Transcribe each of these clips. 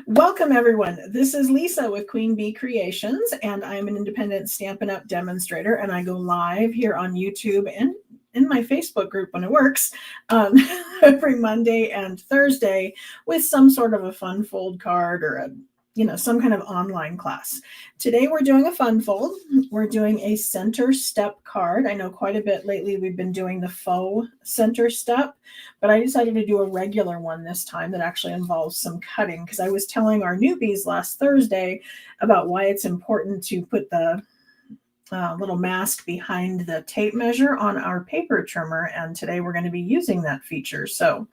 Welcome, everyone. This is Lisa with Queen Bee Creations, and I'm an independent Stampin' Up! Demonstrator, and I go live here on YouTube and in my Facebook group when it works um, every Monday and Thursday with some sort of a fun fold card or some kind of online class. Today we're doing a fun fold. We're doing a center step card. I know quite a bit lately we've been doing the faux center step, but I decided to do a regular one this time that actually involves some cutting because I was telling our newbies last Thursday about why it's important to put the little mask behind the tape measure on our paper trimmer, and today we're going to be using that feature. So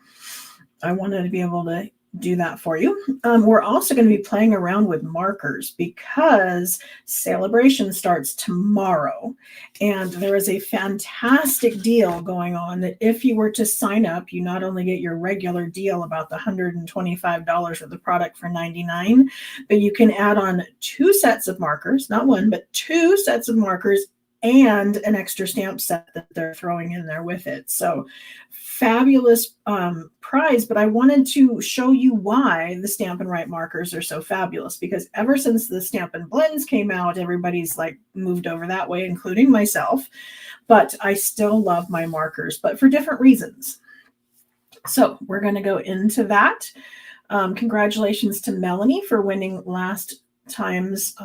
I wanted to be able to do that for you. We're also going to be playing around with markers because Celebration starts tomorrow, and there is a fantastic deal going on that if you were to sign up, you not only get your regular deal about the $125 of the product for $99, but you can add on 2 sets of markers, not one, but 2 sets of markers and an extra stamp set that they're throwing in there with it. So fabulous prize, but I wanted to show you why the Stampin' Write markers are so fabulous, because ever since the Stampin' Blends came out, everybody's like moved over that way, including myself, but I still love my markers, but for different reasons. So we're going to go into that. Congratulations to Melanie for winning last time's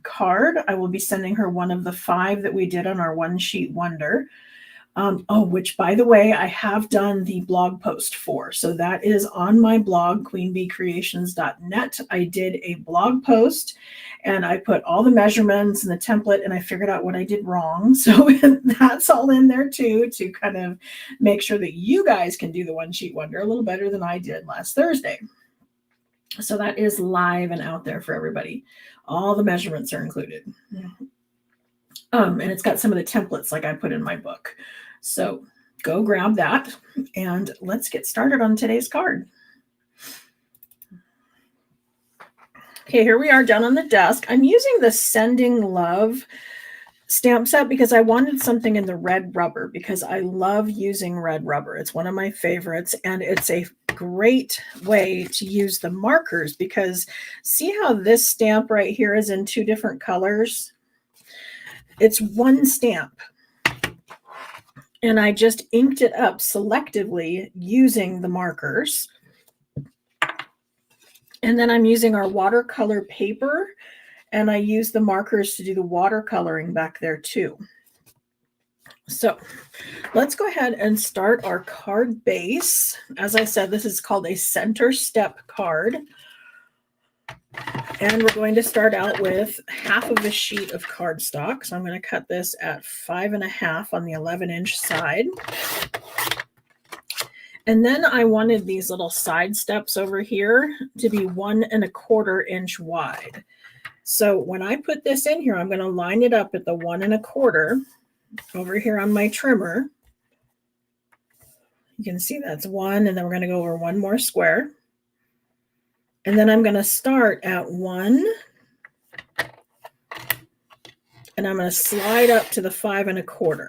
card. I will be sending her one of the 5 that we did on our one sheet wonder. Which by the way, I have done the blog post for. So that is on my blog, queenbeecreations.net. I did a blog post and I put all the measurements and the template and I figured out what I did wrong. So that's all in there too, to kind of make sure that you guys can do the one sheet wonder a little better than I did last Thursday. So that is live and out there for everybody. All the measurements are included. And it's got some of the templates like I put in my book. So go grab that and let's get started on today's card. Okay, here we are down on the desk. I'm using the Sending Love stamp set because I wanted something in the red rubber because I love using red rubber. It's one of my favorites, and it's a great way to use the markers because see how this stamp right here is in 2 different colors? It's one stamp. And I just inked it up selectively using the markers. And then I'm using our watercolor paper, and I use the markers to do the watercoloring back there too. So let's go ahead and start our card base. As I said, this is called a center step card. And we're going to start out with half of a sheet of cardstock. So I'm going to cut this at 5.5 on the 11-inch side. And then I wanted these little side steps over here to be 1.25 inch wide. So when I put this in here, I'm going to line it up at the 1.25 over here on my trimmer. You can see that's 1, and then we're going to go over 1 more square. And then I'm going to start at 1, and I'm going to slide up to the 5.25.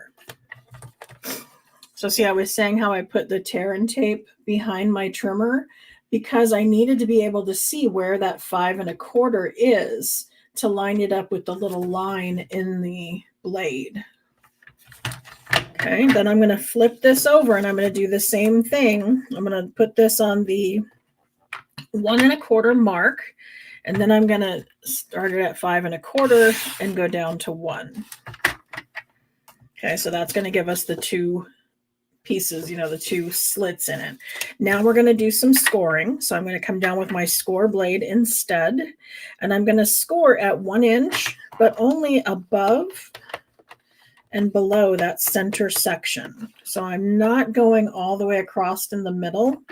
So see, I was saying how I put the tear and tape behind my trimmer because I needed to be able to see where that 5.25 is to line it up with the little line in the blade. Okay, then I'm going to flip this over and I'm going to do the same thing. I'm going to put this on the 1.25 mark, and then I'm going to start it at 5.25 and go down to 1. Okay, so that's going to give us the 2 pieces, the 2 slits in it. Now we're going to do some scoring. So I'm going to come down with my score blade instead, and I'm going to score at 1 inch, but only above and below that center section. So I'm not going all the way across in the middle.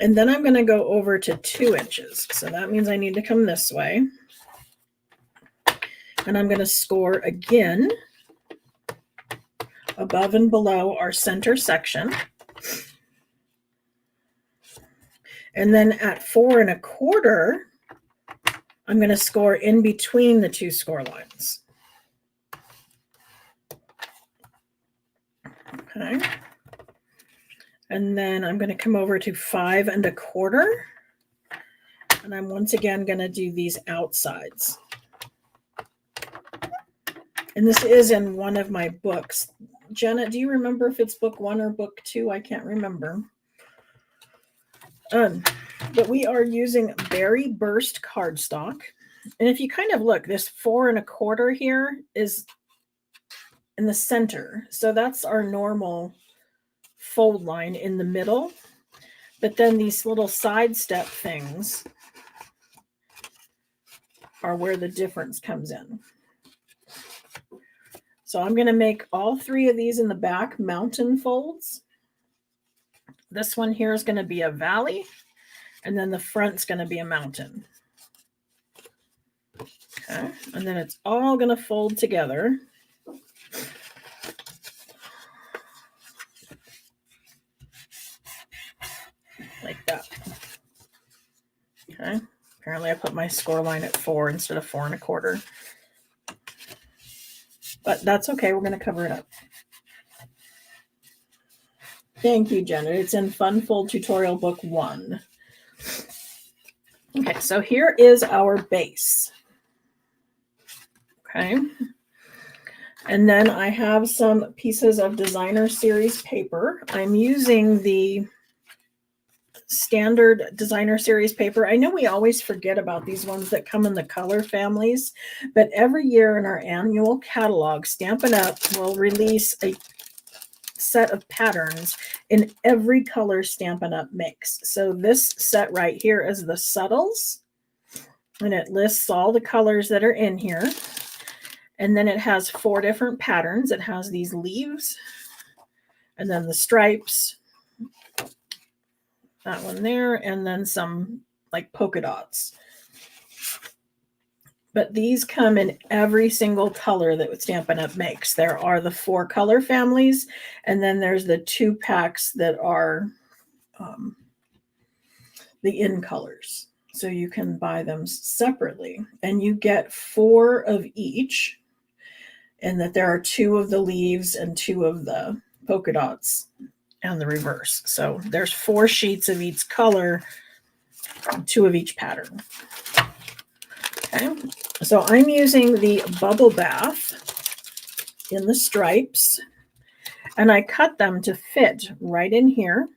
And then I'm going to go over to 2 inches. So that means I need to come this way. And I'm going to score again above and below our center section. And then at 4.25, I'm going to score in between the 2 score lines. Okay. And then I'm going to come over to 5.25 And I'm once again going to do these outsides. And this is in one of my books. Jenna, do you remember if it's book 1 or book 2? I can't remember. But we are using Berry Burst cardstock. And if you kind of look, this 4 1/4 here is in the center. So that's our normal fold line in the middle. But then these little side step things are where the difference comes in. So I'm going to make all 3 of these in the back mountain folds. This one here is going to be a valley, and then the front's going to be a mountain. Okay, and then it's all going to fold together. Like that. Okay, apparently I put my score line at 4 instead of 4 1/4. But that's okay, we're going to cover it up. Thank you, Jenna. It's in Fun Fold Tutorial Book 1. Okay, so here is our base. Okay. And then I have some pieces of Designer Series paper. I'm using the standard Designer Series paper. I know we always forget about these ones that come in the color families, but every year in our annual catalog, Stampin' Up! Will release a set of patterns in every color Stampin' Up! Makes. So this set right here is the Subtles, and it lists all the colors that are in here. And then it has 4 different patterns. It has these leaves, and then the stripes, that one there, and then some like polka dots. But these come in every single color that Stampin' Up! Makes. There are the 4 color families, and then there's the 2 packs that are the in colors. So you can buy them separately, and you get 4 of each, and that there are 2 of the leaves and 2 of the polka dots and the reverse. So there's 4 sheets of each color, 2 of each pattern. Okay, so I'm using the Bubble Bath in the stripes, and I cut them to fit right in here.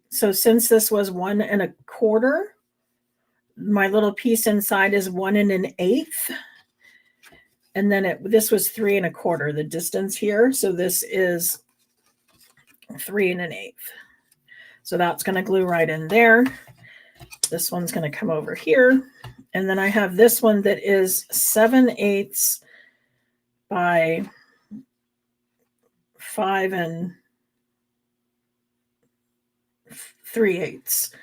So since this was 1 1/4, my little piece inside is 1 1/8. And then this was 3 1/4, the distance here. So this is 3 1/8. So that's going to glue right in there. This one's going to come over here. And then I have this one that is 7/8 by 5 3/8.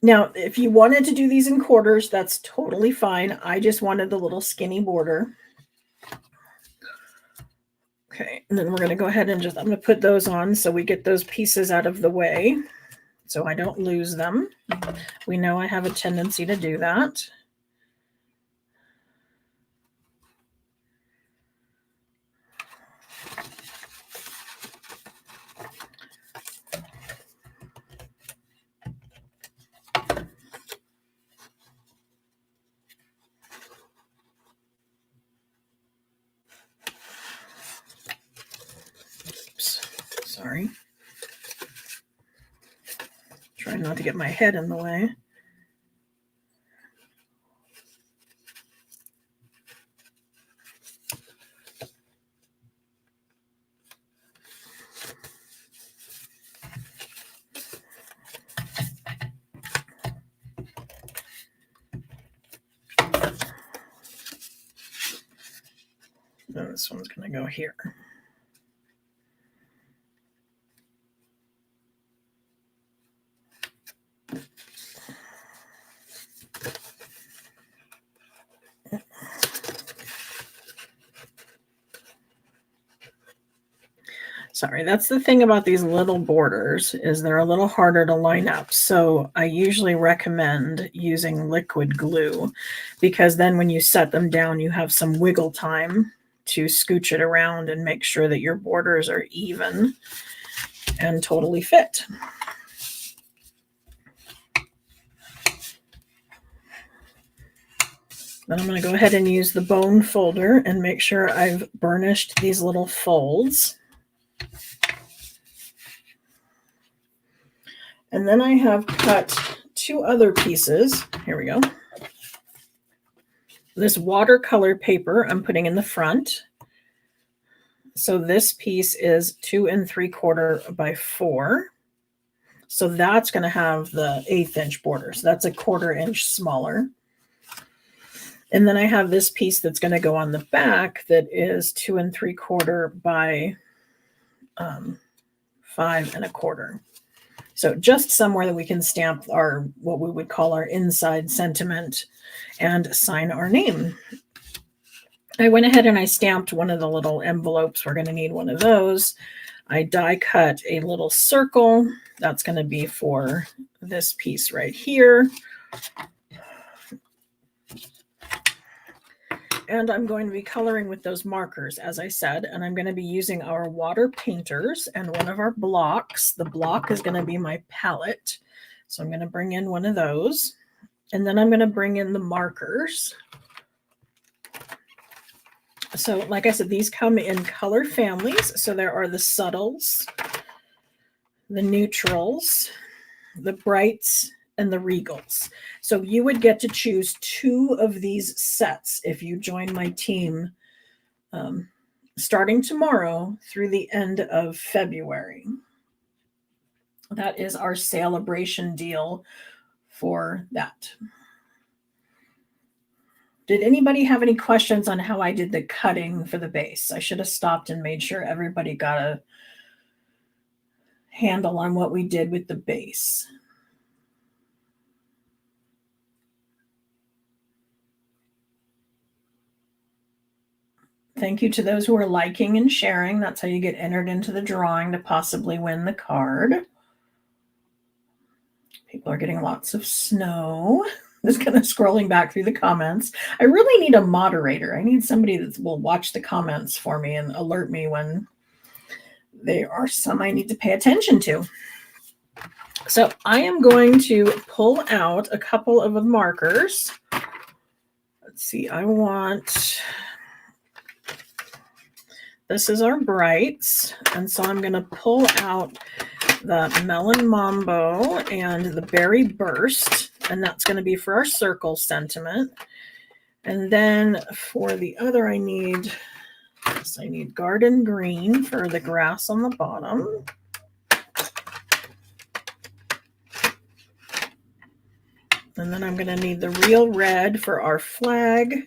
Now, if you wanted to do these in quarters, that's totally fine. I just wanted the little skinny border. Okay, and then we're going to go ahead and I'm going to put those on so we get those pieces out of the way so I don't lose them. We know I have a tendency to do that. Sorry. Trying not to get my head in the way. And this one's going to go here. Sorry, that's the thing about these little borders is they're a little harder to line up. So I usually recommend using liquid glue because then when you set them down, you have some wiggle time to scooch it around and make sure that your borders are even and totally fit. Then I'm going to go ahead and use the bone folder and make sure I've burnished these little folds. And then I have cut 2 other pieces. Here we go. This watercolor paper I'm putting in the front. So this piece is 2 3/4 by 4. So that's going to have the 1/8 inch border. So that's a 1/4 inch smaller. And then I have this piece that's going to go on the back that is 2 3/4 by 5 1/4. So just somewhere that we can stamp our, what we would call our inside sentiment and sign our name. I went ahead and I stamped one of the little envelopes. We're going to need one of those. I die cut a little circle. That's going to be for this piece right here. And I'm going to be coloring with those markers, as I said, and I'm going to be using our water painters and one of our blocks. The block is going to be my palette. So I'm going to bring in one of those. And then I'm going to bring in the markers. So like I said, these come in color families. So there are the subtles, the neutrals, the brights, and the regals. So you would get to choose 2 of these sets if you join my team starting tomorrow through the end of February. That is our celebration deal for that. Did anybody have any questions on how I did the cutting for the base? I should have stopped and made sure everybody got a handle on what we did with the base. Thank you to those who are liking and sharing. That's how you get entered into the drawing to possibly win the card. People are getting lots of snow. Just kind of scrolling back through the comments. I really need a moderator. I need somebody that will watch the comments for me and alert me when there are some I need to pay attention to. So I am going to pull out a couple of the markers. Let's see, this is our brights. And so I'm going to pull out the Melon Mambo and the Berry Burst. And that's going to be for our circle sentiment. And then for the other, I need Garden Green for the grass on the bottom. And then I'm going to need the Real Red for our flag.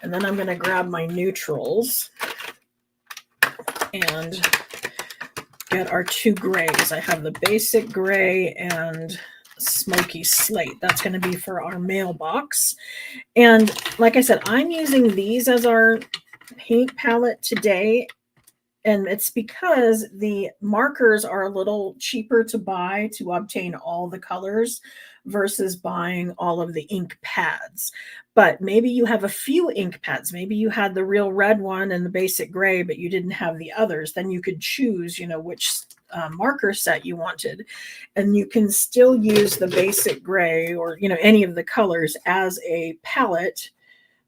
And then I'm going to grab my neutrals and get our 2 grays. I have the basic gray and smoky slate. That's going to be for our mailbox. And like I said, I'm using these as our paint palette today. And it's because the markers are a little cheaper to buy to obtain all the colors versus buying all of the ink pads. But maybe you have a few ink pads. Maybe you had the Real Red one and the basic gray, but you didn't have the others. Then you could choose, which marker set you wanted. And you can still use the basic gray or, any of the colors as a palette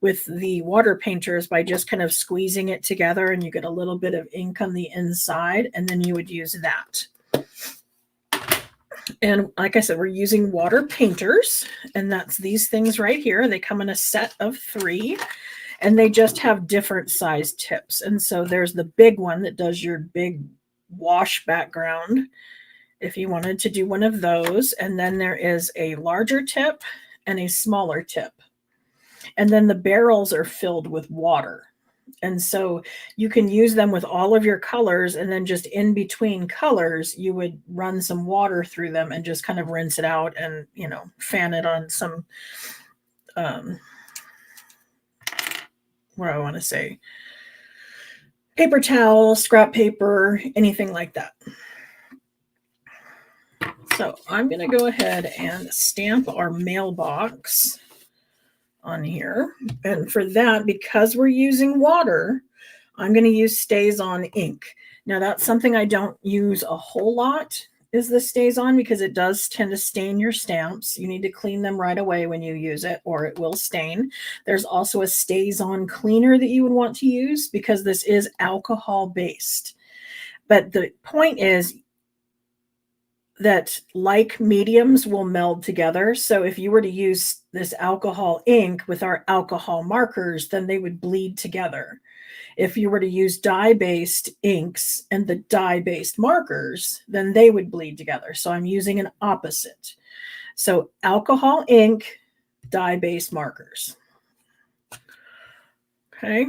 with the water painters by just kind of squeezing it together, and you get a little bit of ink on the inside, and then you would use that. And like I said, we're using water painters, and that's these things right here. They come in a set of 3, and they just have different size tips. And so there's the big one that does your big wash background if you wanted to do one of those. And then there is a larger tip and a smaller tip. And then the barrels are filled with water. And so you can use them with all of your colors, and then just in between colors, you would run some water through them and just kind of rinse it out and, fan it on some, what do I want to say? Paper towel, scrap paper, anything like that. So I'm going to go ahead and stamp our mailbox on here. And for that, because we're using water, I'm going to use StazOn ink. Now that's something I don't use a whole lot. is the StazOn, because it does tend to stain your stamps. You need to clean them right away when you use it or it will stain. There's also a StazOn cleaner that you would want to use because this is alcohol based. But the point is that like mediums will meld together. So if you were to use this alcohol ink with our alcohol markers, then they would bleed together. If you were to use dye-based inks and the dye-based markers, then they would bleed together. So I'm using an opposite. So alcohol ink, dye-based markers. Okay.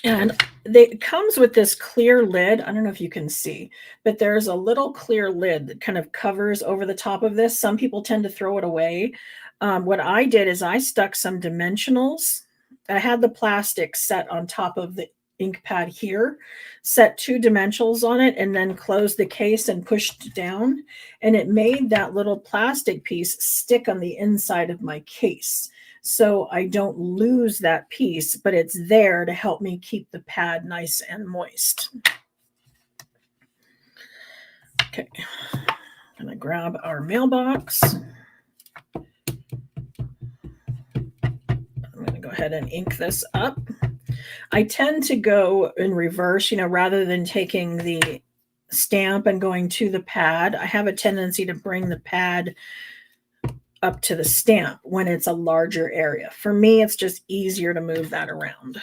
And it comes with this clear lid. I don't know if you can see, but there's a little clear lid that kind of covers over the top of this. Some people tend to throw it away. What I did is I stuck some dimensionals. I had the plastic set on top of the ink pad here, set 2 dimensionals on it, and then closed the case and pushed down. And it made that little plastic piece stick on the inside of my case. So I don't lose that piece, but it's there to help me keep the pad nice and moist. Okay, I'm gonna grab our mailbox. I'm gonna go ahead and ink this up. I tend to go in reverse, rather than taking the stamp and going to the pad. I have a tendency to bring the pad up to the stamp when it's a larger area. For me, it's just easier to move that around.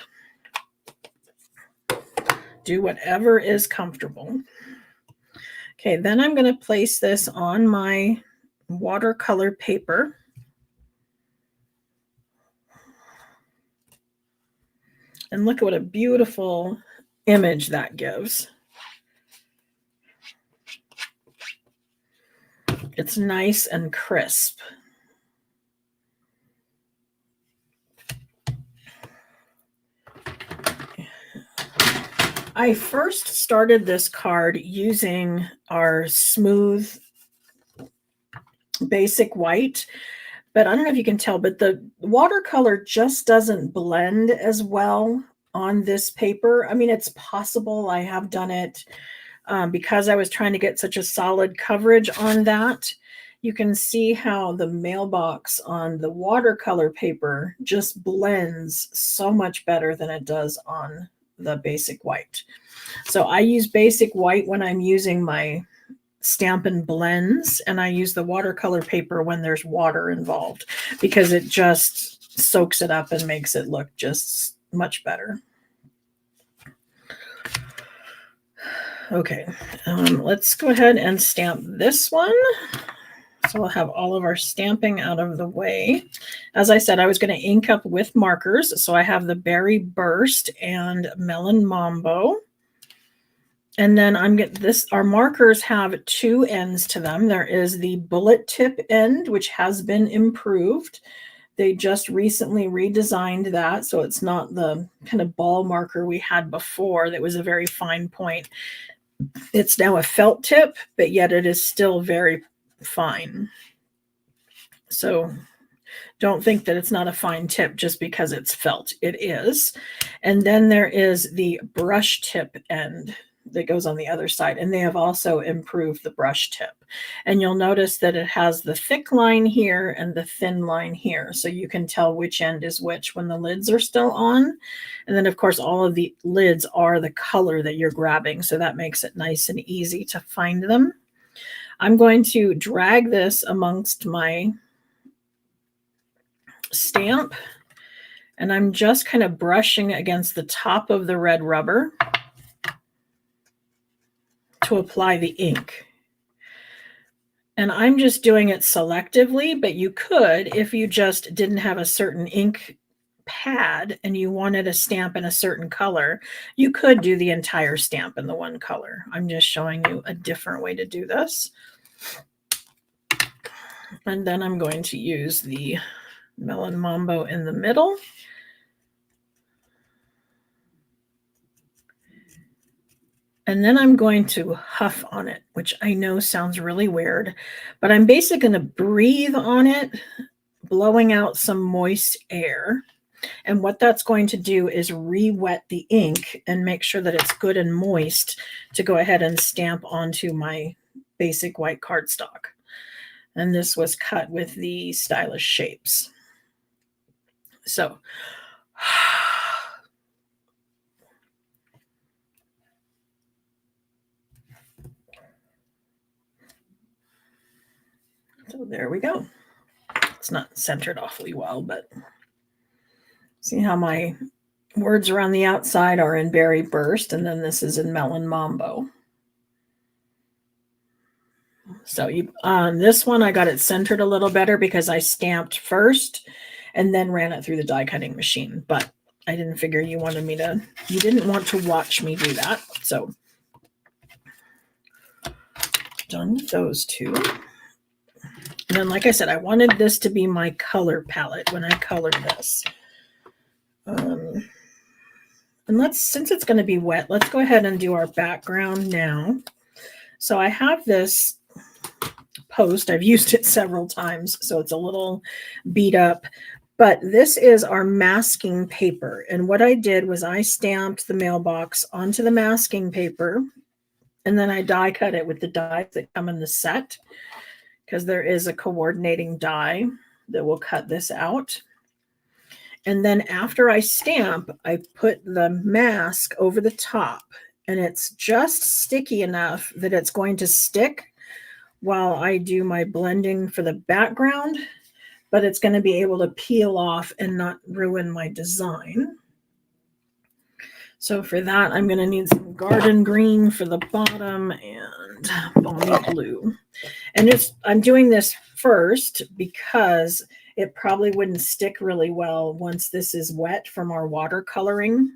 Do whatever is comfortable. Okay, then I'm going to place this on my watercolor paper. And look at what a beautiful image that gives. It's nice and crisp. I first started this card using our smooth basic white, but I don't know if you can tell, but the watercolor just doesn't blend as well on this paper. I mean, it's possible. I have done it because I was trying to get such a solid coverage on that. You can see how the mailbox on the watercolor paper just blends so much better than it does on the basic white. So I use basic white when I'm using my Stampin' blends, and I use the watercolor paper when there's water involved because it just soaks it up and makes it look just much better. Okay, let's go ahead and stamp this one. So we'll have all of our stamping out of the way. As I said, I was going to ink up with markers. So I have the Berry Burst and Melon Mambo. And then our markers have 2 ends to them. There is the bullet tip end, which has been improved. They just recently redesigned that. So it's not the kind of ball marker we had before that was a very fine point. It's now a felt tip, but yet it is still very fine. So don't think that it's not a fine tip just because it's felt. It is. And then there is the brush tip end that goes on the other side, and they have also improved the brush tip. And you'll notice that it has the thick line here and the thin line here, so you can tell which end is which when the lids are still on. And then of course all of the lids are the color that you're grabbing, so that makes it nice and easy to find them. I'm going to drag this amongst my stamp, and I'm just kind of brushing against the top of the red rubber to apply the ink. And I'm just doing it selectively, but you could, if you just didn't have a certain ink pad and you wanted a stamp in a certain color, you could do the entire stamp in the one color. I'm just showing you a different way to do this. And then I'm going to use the Melon Mambo in the middle. And then I'm going to huff on it, which I know sounds really weird, but I'm basically going to breathe on it, blowing out some moist air. And what that's going to do is re-wet the ink and make sure that it's good and moist to go ahead and stamp onto my basic white cardstock. And this was cut with the stylish shapes. So there we go. It's not centered awfully well, but see how my words around the outside are in Berry Burst, and then this is in Melon Mambo. So on this one, I got it centered a little better because I stamped first and then ran it through the die cutting machine. But I didn't figure you didn't want to watch me do that. So done with those two. And then, like I said, I wanted this to be my color palette when I colored this. And since it's going to be wet, let's go ahead and do our background now. So I have this post. I've used it several times, so it's a little beat up. But this is our masking paper. And what I did was I stamped the mailbox onto the masking paper, and then I die cut it with the dies that come in the set, because there is a coordinating die that will cut this out. And then after I stamp, I put the mask over the top, and it's just sticky enough that it's going to stick while I do my blending for the background, but it's going to be able to peel off and not ruin my design. So for that, I'm going to need some garden green for the bottom and balmy blue. And I'm doing this first because it probably wouldn't stick really well once this is wet from our watercoloring.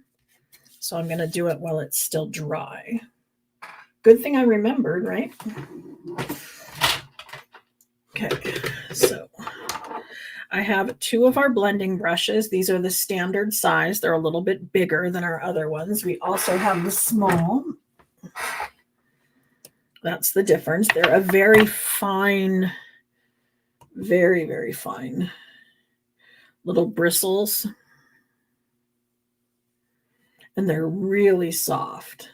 So I'm going to do it while it's still dry. Good thing I remembered, right? Okay, so I have two of our blending brushes. These are the standard size. They're a little bit bigger than our other ones. We also have the small. That's the difference. They're a very fine, very, very fine little bristles. And they're really soft.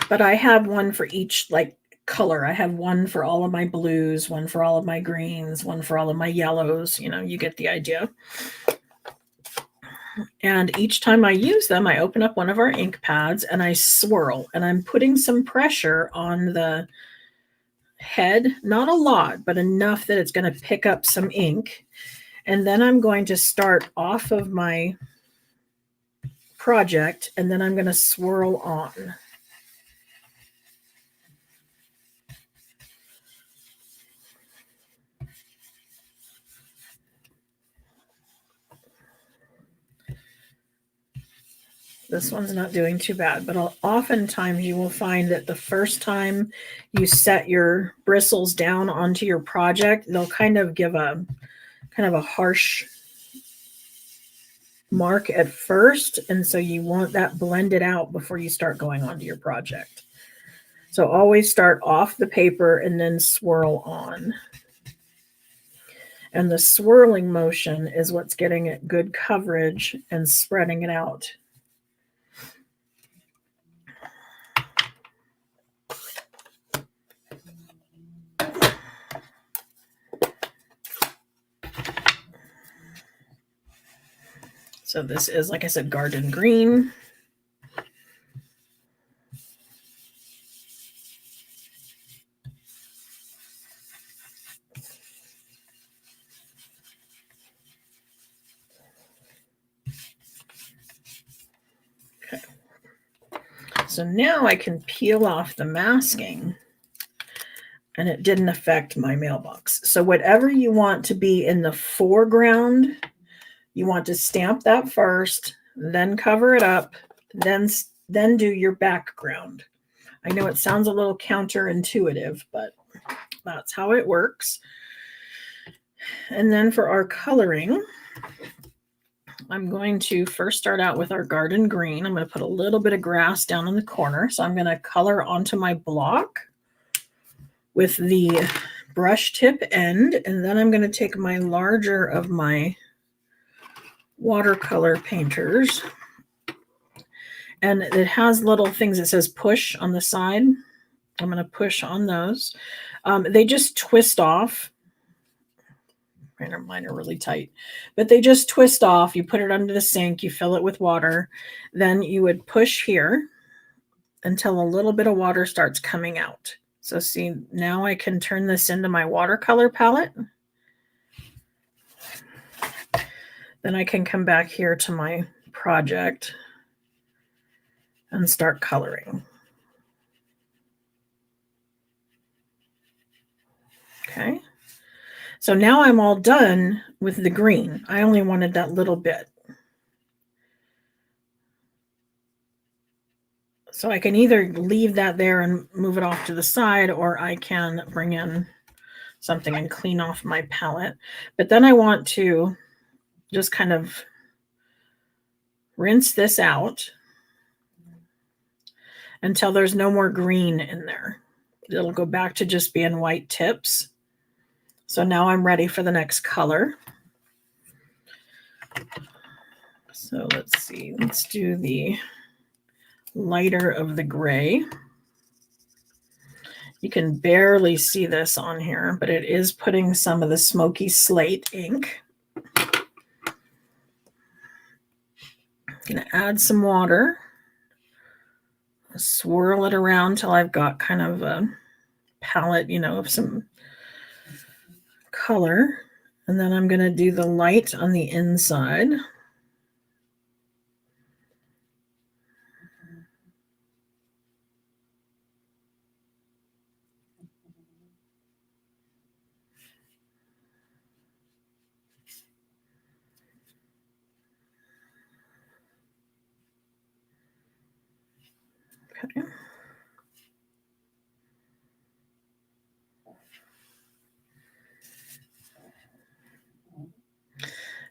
But I have one for each color. I have one for all of my blues, one for all of my greens, one for all of my yellows. You get the idea. And each time I use them, I open up one of our ink pads and I swirl, and I'm putting some pressure on the head, not a lot, but enough that it's going to pick up some ink. And then I'm going to start off of my project, and then I'm going to swirl on. This one's not doing too bad, but oftentimes you will find that the first time you set your bristles down onto your project, they'll kind of give a harsh mark at first. And so you want that blended out before you start going onto your project. So always start off the paper and then swirl on. And the swirling motion is what's getting it good coverage and spreading it out. So this is, like I said, garden green. Okay. So now I can peel off the masking, and it didn't affect my mailbox. So whatever you want to be in the foreground, you want to stamp that first, then cover it up, then do your background. I know it sounds a little counterintuitive, but that's how it works. And then for our coloring, I'm going to first start out with our garden green. I'm going to put a little bit of grass down in the corner. So I'm going to color onto my block with the brush tip end. And then I'm going to take my larger of my watercolor painters, and it has little things that says push on the side. I'm going to push on those. They just twist off. Mine are really tight, but they just twist off. You put it under the sink, you fill it with water, then you would push here until a little bit of water starts coming out. So see, now I can turn this into my watercolor palette. Then I can come back here to my project and start coloring. Okay. So now I'm all done with the green. I only wanted that little bit. So I can either leave that there and move it off to the side, or I can bring in something and clean off my palette. But then I want to just kind of rinse this out until there's no more green in there. It'll go back to just being white tips. So now I'm ready for the next color. So let's see, let's do the lighter of the gray. You can barely see this on here, but it is putting some of the smoky slate ink. I'm going to add some water, swirl it around till I've got kind of a palette, of some color. And then I'm going to do the light on the inside. Okay.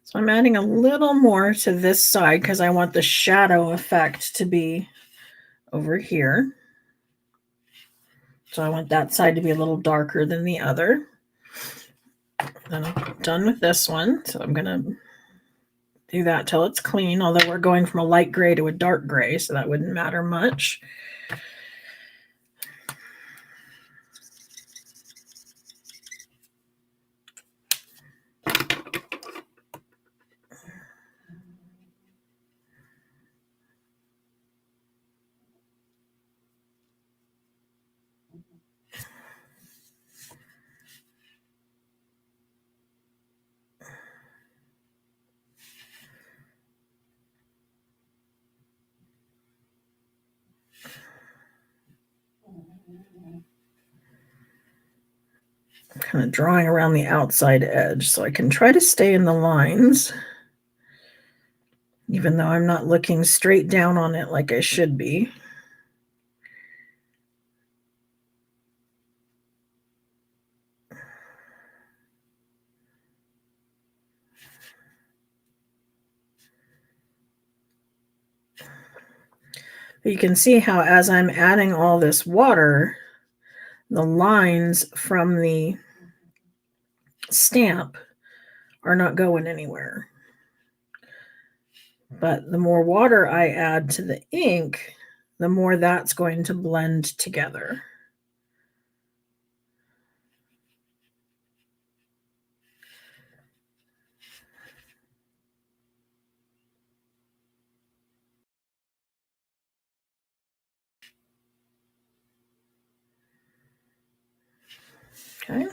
So I'm adding a little more to this side because I want the shadow effect to be over here. So I want that side to be a little darker than the other. Then I'm done with this one. So I'm going to do that till it's clean, although we're going from a light gray to a dark gray, so that wouldn't matter much. I'm kind of drawing around the outside edge so I can try to stay in the lines, even though I'm not looking straight down on it like I should be. But you can see how as I'm adding all this water, the lines from the stamp are not going anywhere. But the more water I add to the ink, the more that's going to blend together. Okay.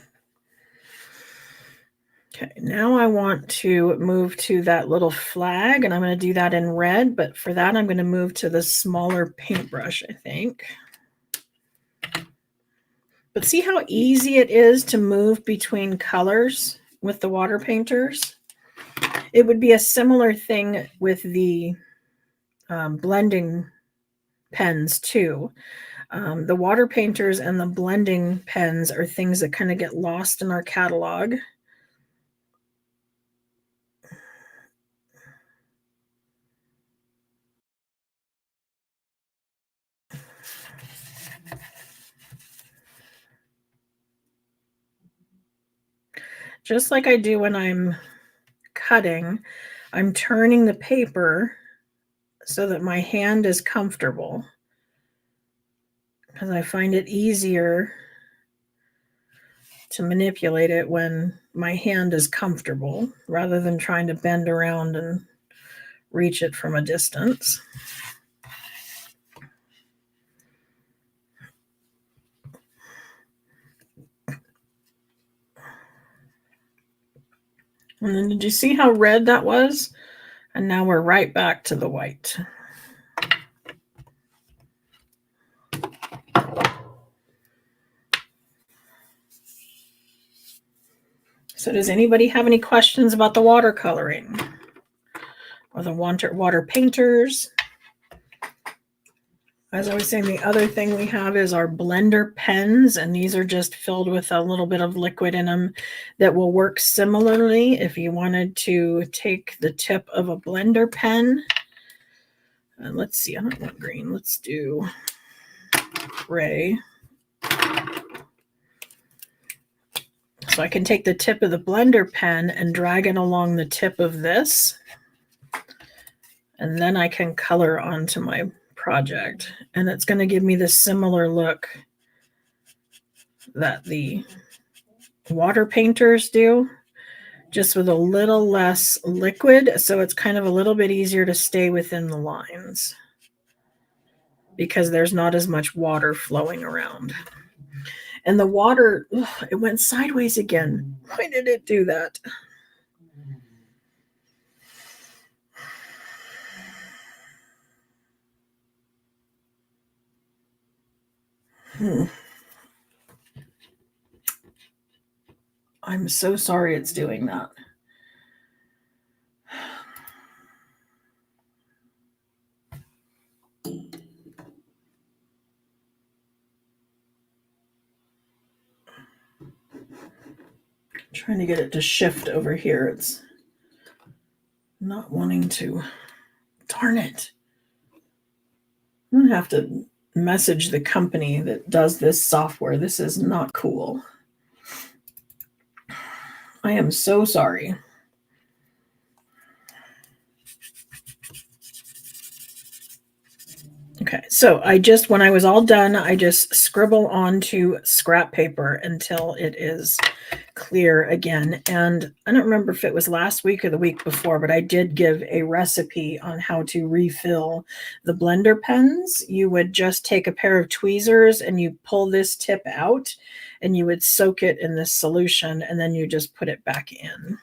Okay, now I want to move to that little flag, and I'm going to do that in red, but for that I'm going to move to the smaller paintbrush, I think. But see how easy it is to move between colors with the water painters? It would be a similar thing with the blending pens too. The water painters and the blending pens are things that kind of get lost in our catalog. Just like I do when I'm cutting, I'm turning the paper so that my hand is comfortable. because I find it easier to manipulate it when my hand is comfortable rather than trying to bend around and reach it from a distance. And then did you see how red that was? And now we're right back to the white. So does anybody have any questions about the watercoloring or the water painters? As I was saying, the other thing we have is our blender pens, and these are just filled with a little bit of liquid in them that will work similarly if you wanted to take the tip of a blender pen. And let's see, I don't want green. Let's do gray. So I can take the tip of the blender pen and drag it along the tip of this, and then I can color onto my project, and it's going to give me the similar look that the water painters do, just with a little less liquid, so it's kind of a little bit easier to stay within the lines because there's not as much water flowing around. And the water, it went sideways again. Why did it do that? I'm so sorry it's doing that. Trying to get it to shift over here. It's not wanting to. Darn it. I'm going to have to message the company that does this software. This is not cool. I am so sorry. Okay, so when I was all done, I just scribble onto scrap paper until it is clear again. And I don't remember if it was last week or the week before, but I did give a recipe on how to refill the blender pens. You would just take a pair of tweezers and you pull this tip out and you would soak it in this solution and then you just put it back in.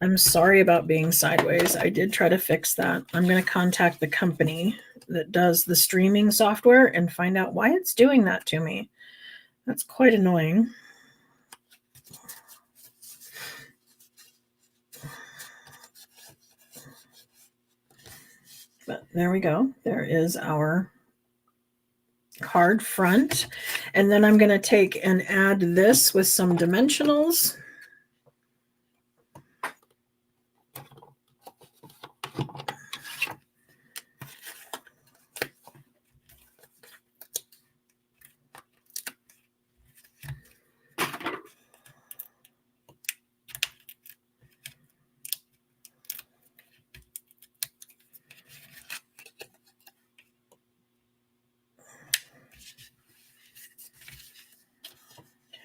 I'm sorry about being sideways. I did try to fix that. I'm going to contact the company that does the streaming software and find out why it's doing that to me. That's quite annoying. But there we go. There is our card front. And then I'm going to take and add this with some dimensionals.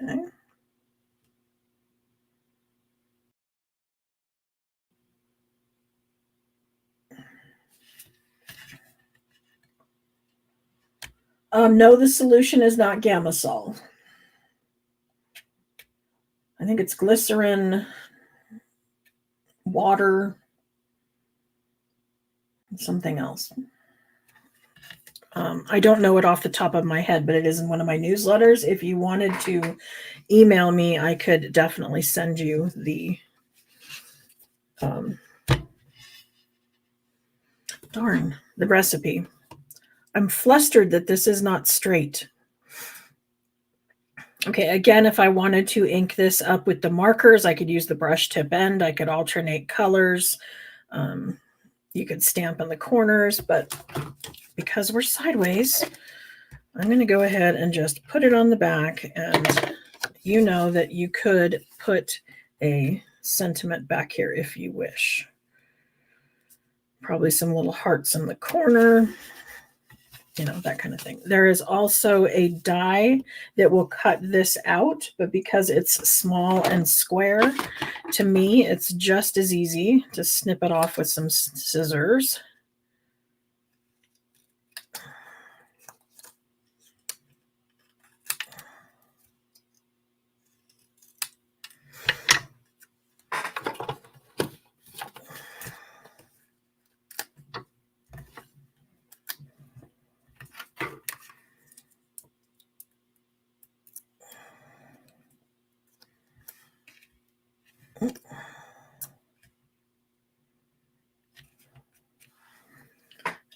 Okay. No, the solution is not Gamasol. I think it's glycerin, water, and something else. I don't know it off the top of my head, but it is in one of my newsletters. If you wanted to email me, I could definitely send you the the recipe. I'm flustered that this is not straight. Okay, again, if I wanted to ink this up with the markers, I could use the brush tip end. I could alternate colors. You could stamp in the corners, but because we're sideways, I'm going to go ahead and just put it on the back. And you know that you could put a sentiment back here if you wish. Probably some little hearts in the corner, you know, that kind of thing. There is also a die that will cut this out, but because it's small and square, to me, it's just as easy to snip it off with some scissors.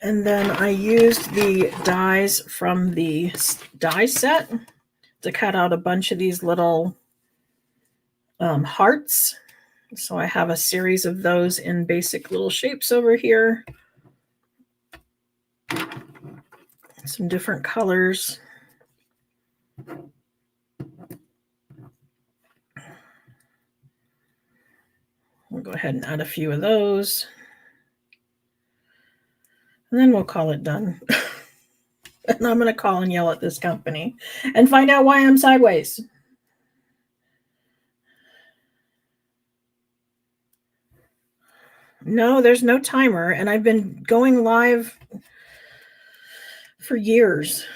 And then I used the dies from the die set to cut out a bunch of these little hearts. So I have a series of those in basic little shapes over here. Some different colors. We'll go ahead and add a few of those. And then we'll call it done. And I'm going to call and yell at this company and find out why I'm sideways. No, there's no timer. And I've been going live for years.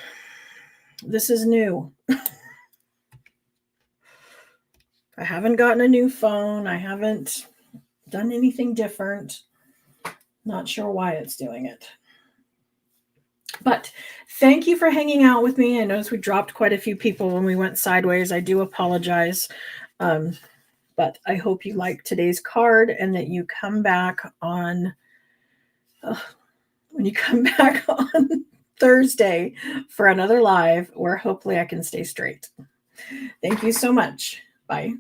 This is new. I haven't gotten a new phone. I haven't done anything different. Not sure why it's doing it. But thank you for hanging out with me. I noticed we dropped quite a few people when we went sideways. I do apologize. But I hope you like today's card and that you come back on when you come back on Thursday for another live where hopefully I can stay straight. Thank you so much. Bye.